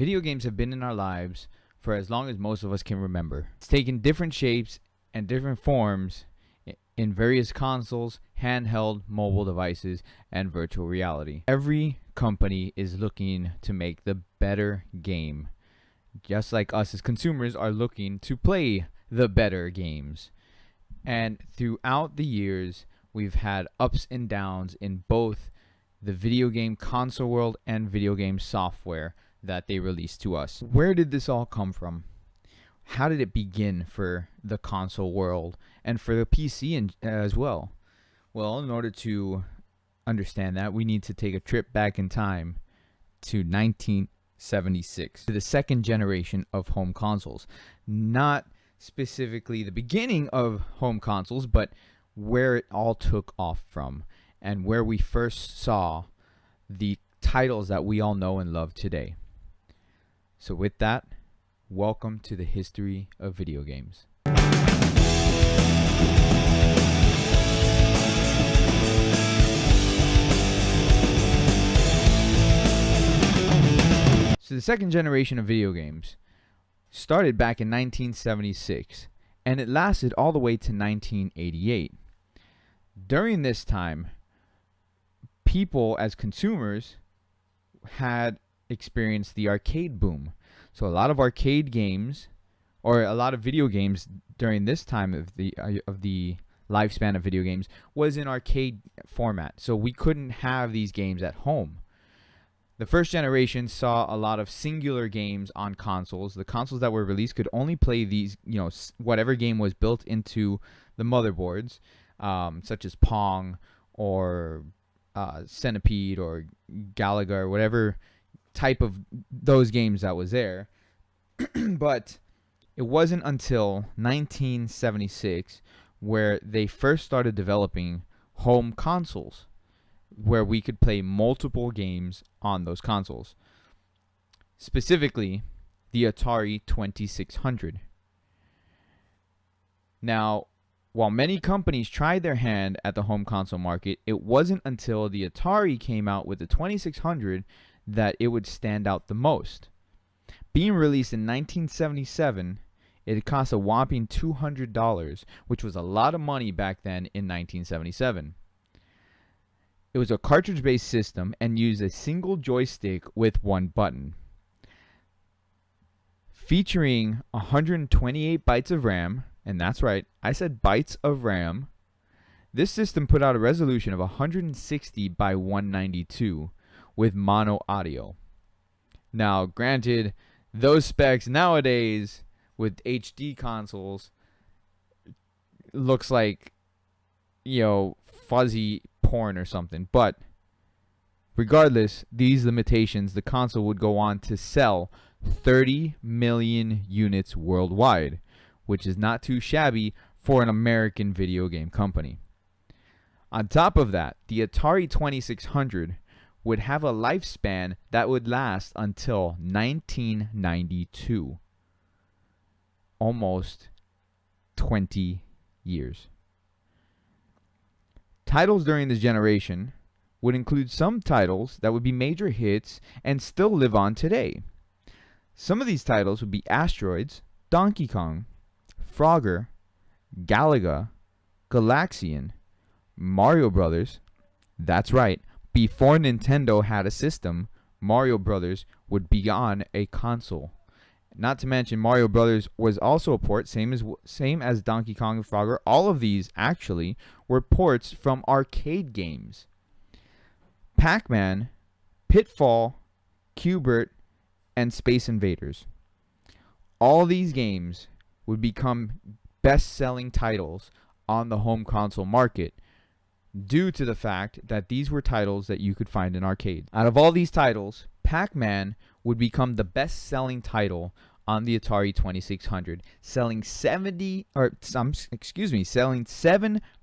Video games have been in our lives for as long as most of us can remember. It's taken different shapes and different forms in various consoles, handheld, mobile devices, and virtual reality. Every company is looking to make the better game, just like us as consumers are looking to play the better games. And throughout the years, we've had ups and downs in both the video game console world and video game software that they released to us. Where did this all come from? How did it begin for the console world and for the PC as well? Well, in order to understand that, we need to take a trip back in time to 1976, to the second generation of home consoles. Not specifically the beginning of home consoles, but where it all took off from and where we first saw the titles that we all know and love today. So with that, welcome to the history of video games. So the second generation of video games started back in 1976, and it lasted all the way to 1988. During this time, people as consumers had experienced the arcade boom. So a lot of arcade games, or a lot of video games during this time of the lifespan of video games, was in arcade format. So we couldn't have these games at home. The first generation saw a lot of singular games on consoles. The consoles that were released could only play these, whatever game was built into the motherboards, such as Pong or Centipede or Galaga or whatever type of those games that was there. But it wasn't until 1976 where they first started developing home consoles where we could play multiple games on those consoles. Specifically, the Atari 2600. Now, while many companies tried their hand at the home console market, it wasn't until the Atari came out with the 2600 that it would stand out the most. Being released in 1977, it cost a whopping $200, which was a lot of money back then in 1977. It was a cartridge-based system and used a single joystick with one button. Featuring 128 bytes of RAM, and that's right, I said bytes of RAM, this system put out a resolution of 160 by 192 with mono audio. Now, granted, those specs nowadays with HD consoles looks like, fuzzy porn or something. But regardless, these limitations, the console would go on to sell 30 million units worldwide, which is not too shabby for an American video game company. On top of that, the Atari 2600 would have a lifespan that would last until 1992. Almost 20 years. Titles during this generation would include some titles that would be major hits and still live on today. Some of these titles would be Asteroids, Donkey Kong, Frogger, Galaga, Galaxian, Mario Brothers. That's right, before Nintendo had a system, Mario Brothers would be on a console. Not to mention, Mario Brothers was also a port, same as Donkey Kong and Frogger. All of these actually were ports from arcade games. Pac-Man, Pitfall, Q*bert, and Space Invaders. All these games would become best-selling titles on the home console market due to the fact that these were titles that you could find in arcades. Out of all these titles, Pac-Man would become the best-selling title on the Atari 2600, selling 7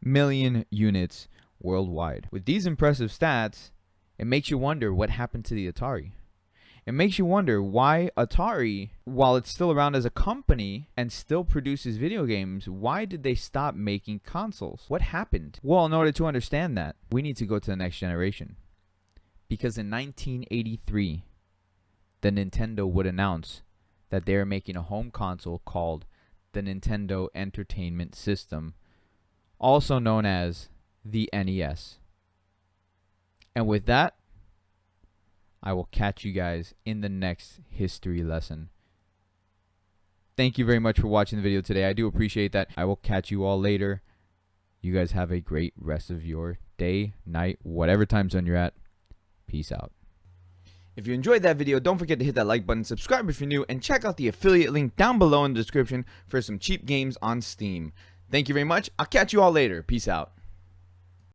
million units worldwide. With these impressive stats, it makes you wonder what happened to the Atari. It makes you wonder why Atari, while it's still around as a company and still produces video games, why did they stop making consoles? What happened? Well, in order to understand that, we need to go to the next generation. Because in 1983, that Nintendo would announce that they are making a home console called the Nintendo Entertainment System, also known as the NES. And with that, I will catch you guys in the next history lesson. Thank you very much for watching the video today. I do appreciate that. I will catch you all later. You guys have a great rest of your day, night, whatever time zone you're at. Peace out. If you enjoyed that video, don't forget to hit that like button, subscribe if you're new, and check out the affiliate link down below in the description for some cheap games on Steam. Thank you very much. I'll catch you all later. Peace out.